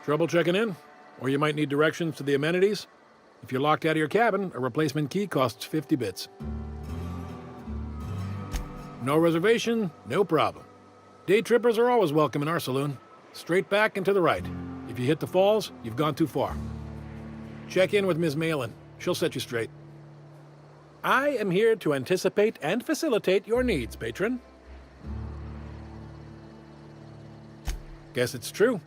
Trouble checking in? Or you might need directions to the amenities? If you're locked out of your cabin, a replacement key costs 50 bits. No reservation? No problem. Day trippers are always welcome in our saloon. Straight back and to the right. If you hit the falls, you've gone too far. Check in with Ms. Malin. She'll set you straight. I am here to anticipate and facilitate your needs, patron. Guess it's true.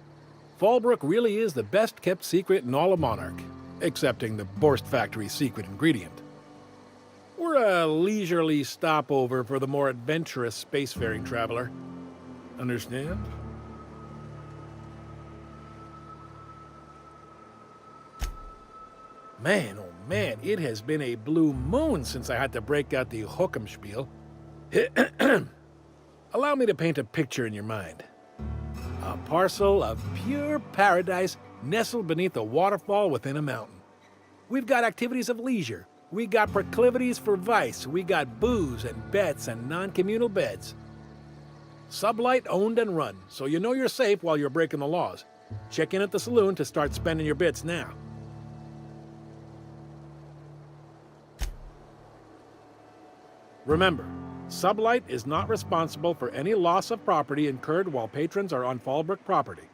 Fallbrook really is the best-kept secret in all of Monarch, excepting the Borst Factory's secret ingredient. We're a leisurely stopover for the more adventurous spacefaring traveler. Understand? Man, oh man, it has been a blue moon since I had to break out the Hookem-spiel. Allow me to paint a picture in your mind. A parcel of pure paradise nestled beneath a waterfall within a mountain. We've got activities of leisure. We got proclivities for vice. We got booze and bets and non-communal beds. Sublight owned and run, so you know you're safe while you're breaking the laws. Check in at the saloon to start spending your bits now. Remember, Sublight is not responsible for any loss of property incurred while patrons are on Fallbrook property.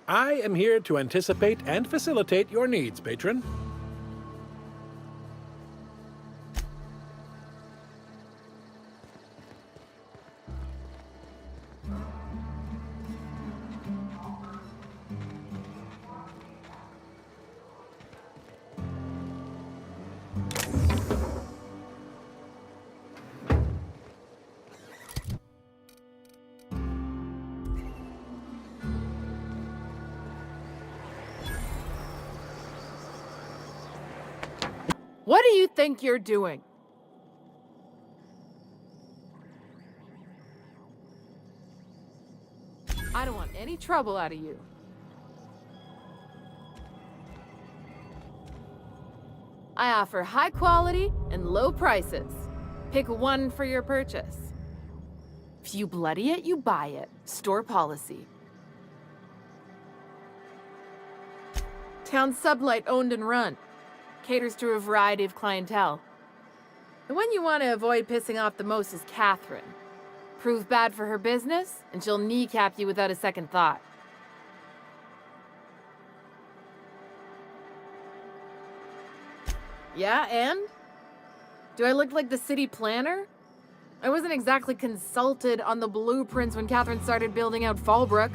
I am here to anticipate and facilitate your needs, patron. What do you think you're doing? I don't want any trouble out of you. I offer high quality and low prices. Pick one for your purchase. If you bloody it, you buy it. Store policy. Town Sublight owned and run. Caters to a variety of clientele. The one you want to avoid pissing off the most is Catherine. Prove bad for her business, and she'll kneecap you without a second thought. Yeah, and? Do I look like the city planner? I wasn't exactly consulted on the blueprints when Catherine started building out Fallbrook.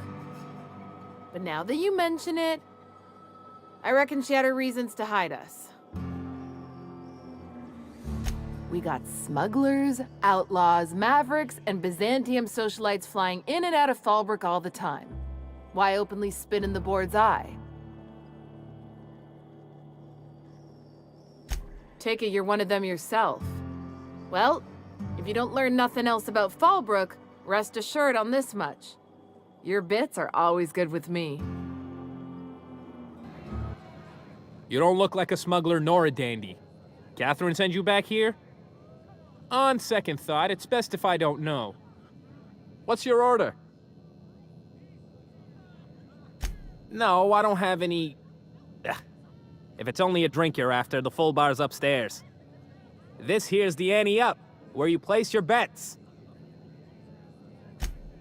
But now that you mention it, I reckon she had her reasons to hide us. We got smugglers, outlaws, mavericks, and Byzantium socialites flying in and out of Fallbrook all the time. Why openly spit in the board's eye? Take it you're one of them yourself. Well, if you don't learn nothing else about Fallbrook, rest assured on this much. Your bits are always good with me. You don't look like a smuggler nor a dandy. Catherine send you back here? On second thought, it's best if I don't know. What's your order? No, I don't have any... Ugh. If it's only a drink you're after, the full bar's upstairs. This here's the ante up, where you place your bets.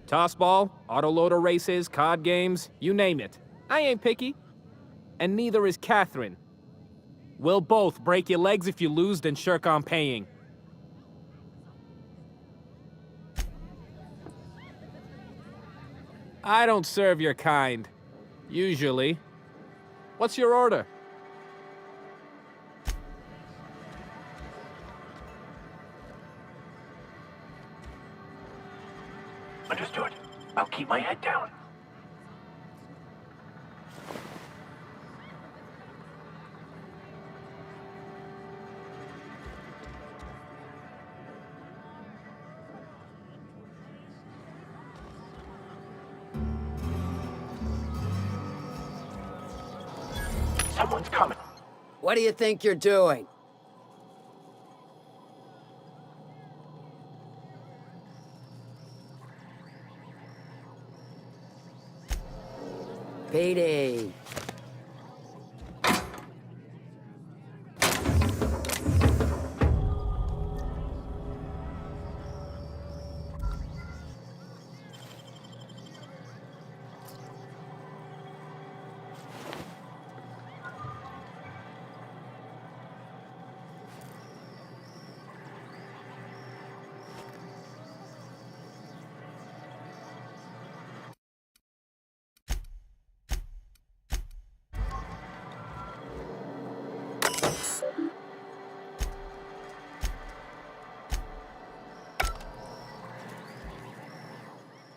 Tossball, autoloader races, card games, you name it. I ain't picky. And neither is Catherine. We'll both break your legs if you lose, then shirk on paying. I don't serve your kind. Usually. What's your order? Understood. I'll keep my head down. Someone's coming. What do you think you're doing? Payday.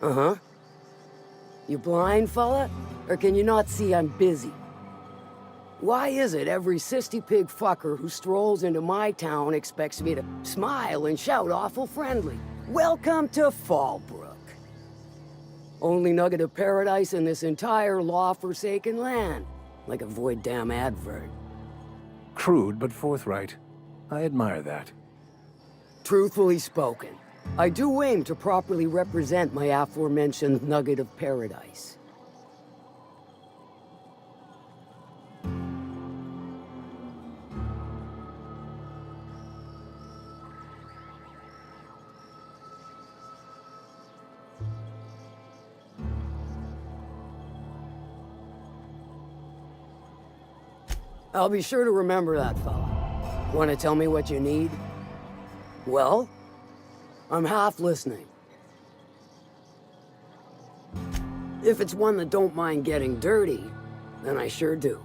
Uh-huh. You blind, fella? Or can you not see I'm busy? Why is it every sissy pig fucker who strolls into my town expects me to smile and shout awful friendly? Welcome to Fallbrook. Only nugget of paradise in this entire law-forsaken land. Like a void damn advert. Crude but forthright. I admire that. Truthfully spoken, I do aim to properly represent my aforementioned nugget of paradise. I'll be sure to remember that, fella. Want to tell me what you need? Well, I'm half listening. If it's one that don't mind getting dirty, then I sure do.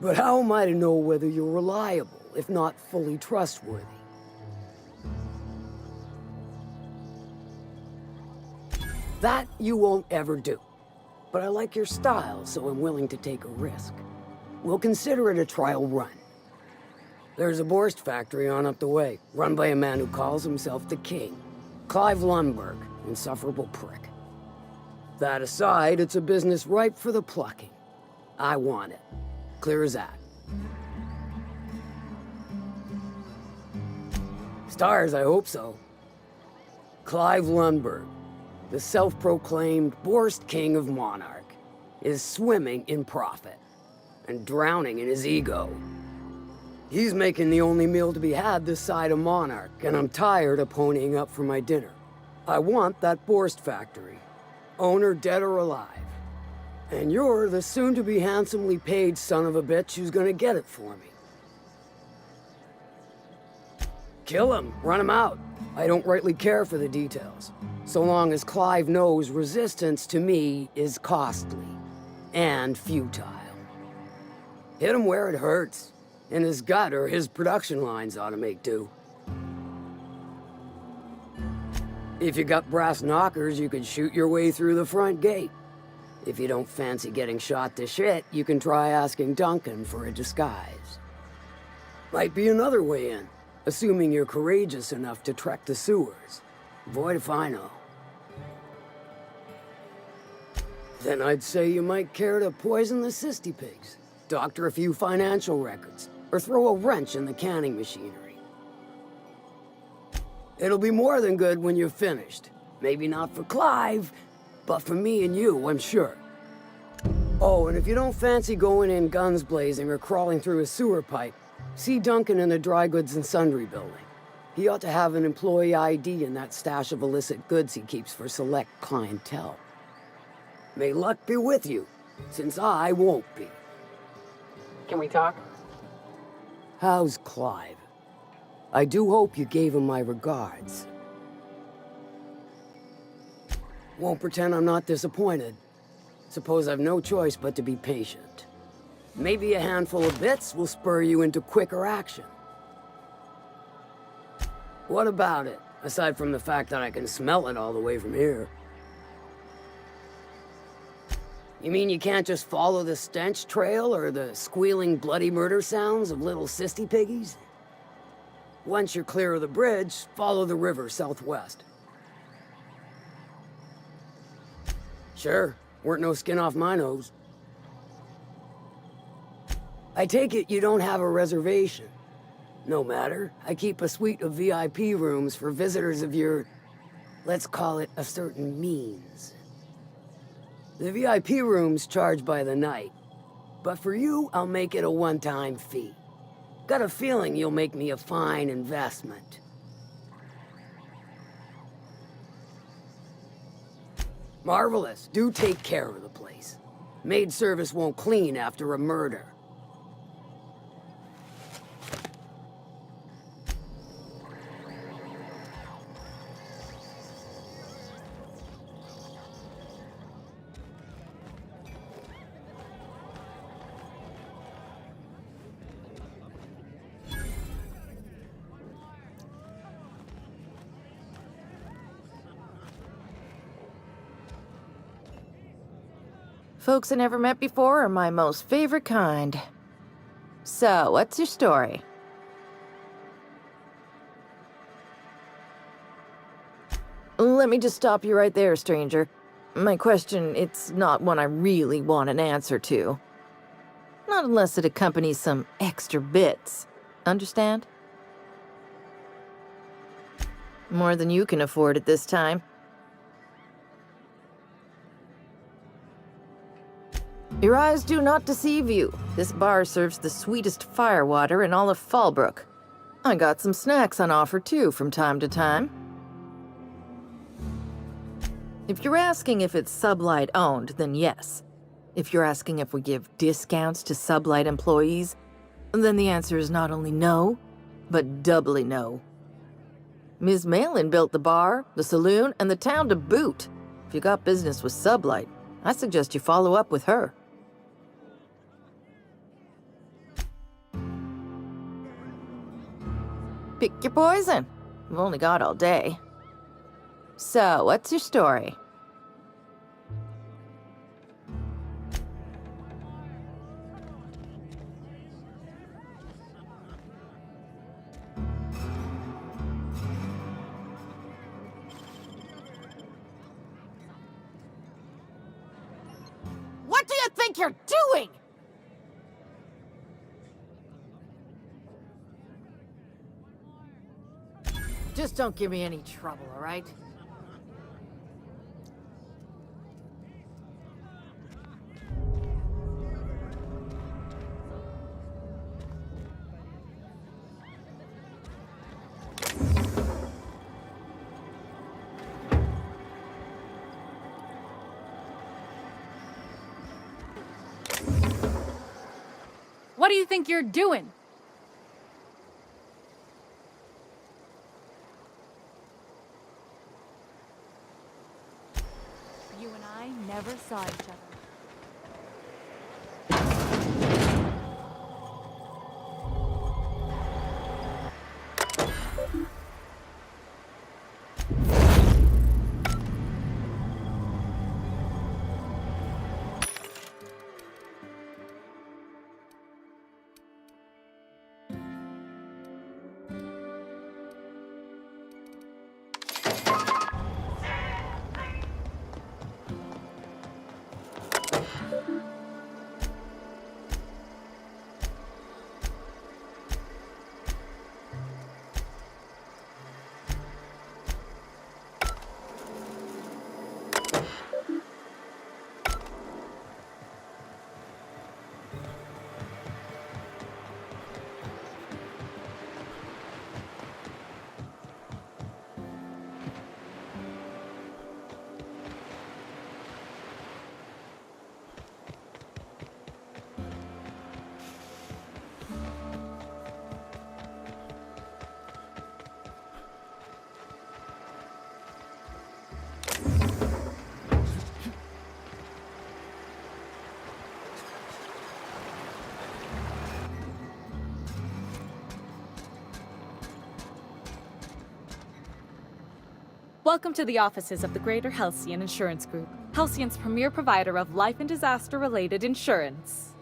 But how am I to know whether you're reliable, if not fully trustworthy? That you won't ever do. But I like your style, so I'm willing to take a risk. We'll consider it a trial run. There's a Borst factory on up the way, run by a man who calls himself the King. Clive Lundberg, insufferable prick. That aside, it's a business ripe for the plucking. I want it. Clear as that. Stars, I hope so. Clive Lundberg, the self-proclaimed Borst King of Monarch, is swimming in profit and drowning in his ego. He's making the only meal to be had this side of Monarch, and I'm tired of ponying up for my dinner. I want that Borst factory, owner dead or alive. And you're the soon-to-be handsomely paid son of a bitch who's gonna get it for me. Kill him, run him out. I don't rightly care for the details, so long as Clive knows resistance to me is costly and futile. Hit him where it hurts. In his gut, or his production lines ought to make do. If you got brass knockers, you can shoot your way through the front gate. If you don't fancy getting shot to shit, you can try asking Duncan for a disguise. Might be another way in, assuming you're courageous enough to trek the sewers. Boy, if I know. Then I'd say you might care to poison the cysty pigs, doctor a few financial records, or throw a wrench in the canning machinery. It'll be more than good when you're finished. Maybe not for Clive, but for me and you, I'm sure. Oh, and if you don't fancy going in guns blazing or crawling through a sewer pipe, see Duncan in the dry goods and sundry building. He ought to have an employee ID in that stash of illicit goods he keeps for select clientele. May luck be with you, since I won't be. Can we talk? How's Clive? I do hope you gave him my regards. Won't pretend I'm not disappointed. Suppose I've no choice but to be patient. Maybe a handful of bits will spur you into quicker action. What about it, aside from the fact that I can smell it all the way from here? You mean you can't just follow the stench trail or the squealing bloody murder sounds of little cysty piggies? Once you're clear of the bridge, follow the river southwest. Sure, weren't no skin off my nose. I take it you don't have a reservation. No matter, I keep a suite of VIP rooms for visitors of your, let's call it a certain means. The VIP room's charged by the night. But for you, I'll make it a one-time fee. Got a feeling you'll make me a fine investment. Marvelous. Do take care of the place. Maid service won't clean after a murder. Folks I never met before are my most favorite kind. So, what's your story? Let me just stop you right there, stranger. My question, it's not one I really want an answer to. Not unless it accompanies some extra bits. Understand? More than you can afford at this time. Your eyes do not deceive you. This bar serves the sweetest firewater in all of Fallbrook. I got some snacks on offer too from time to time. If you're asking if it's Sublight owned, then yes. If you're asking if we give discounts to Sublight employees, then the answer is not only no, but doubly no. Ms. Malin built the bar, the saloon, and the town to boot. If you got business with Sublight, I suggest you follow up with her. Pick your poison. We've only got all day. So, what's your story? What do you think you're doing? Just don't give me any trouble, all right? What do you think you're doing? You and I never saw each other. Welcome to the offices of the Greater Halcyon Insurance Group, Halcyon's premier provider of life and disaster-related insurance.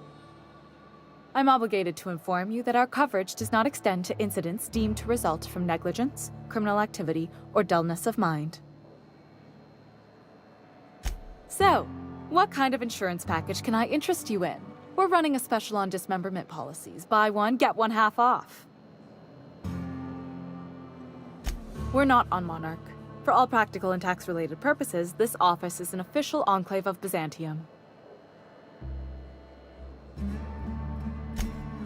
I'm obligated to inform you that our coverage does not extend to incidents deemed to result from negligence, criminal activity, or dullness of mind. So, what kind of insurance package can I interest you in? We're running a special on dismemberment policies. Buy one, get one half off. We're not on Monarch. For all practical and tax-related purposes, this office is an official enclave of Byzantium.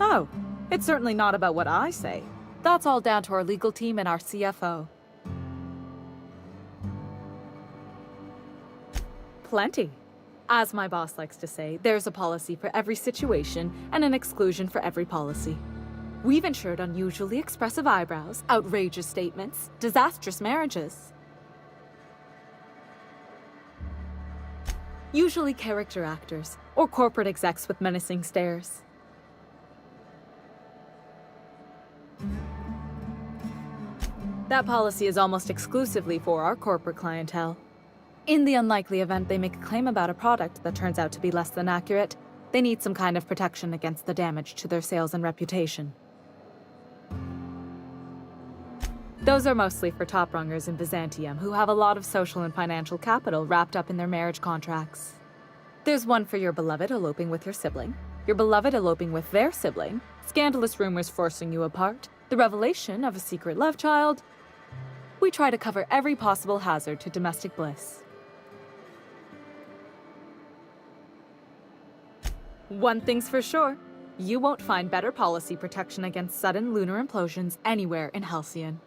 Oh, it's certainly not about what I say. That's all down to our legal team and our CFO. Plenty. As my boss likes to say, there's a policy for every situation and an exclusion for every policy. We've insured unusually expressive eyebrows, outrageous statements, disastrous marriages. Usually character actors, or corporate execs with menacing stares. That policy is almost exclusively for our corporate clientele. In the unlikely event they make a claim about a product that turns out to be less than accurate, they need some kind of protection against the damage to their sales and reputation. Those are mostly for top-rungers in Byzantium who have a lot of social and financial capital wrapped up in their marriage contracts. There's one for your beloved eloping with your sibling, your beloved eloping with their sibling, scandalous rumors forcing you apart, the revelation of a secret love child. We try to cover every possible hazard to domestic bliss. One thing's for sure, you won't find better policy protection against sudden lunar implosions anywhere in Halcyon.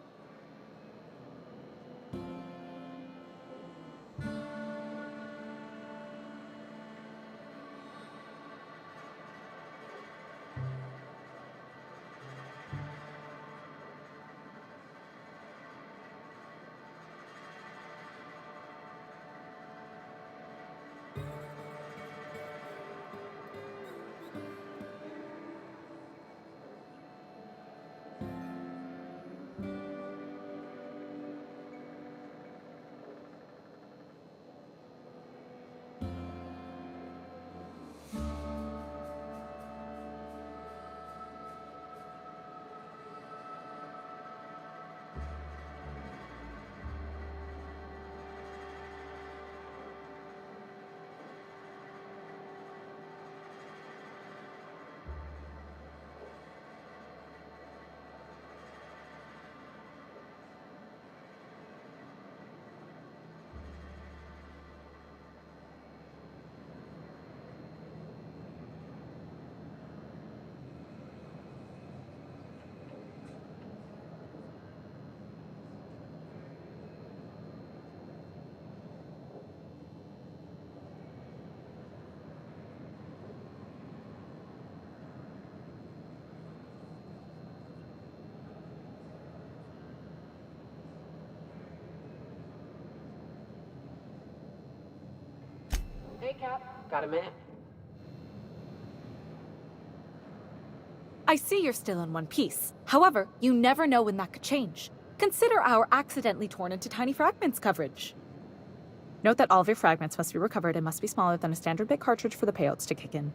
Hey, Cap. Got a minute? I see you're still in one piece. However, you never know when that could change. Consider our accidentally torn into tiny fragments coverage. Note that all of your fragments must be recovered and must be smaller than a standard bit cartridge for the payouts to kick in.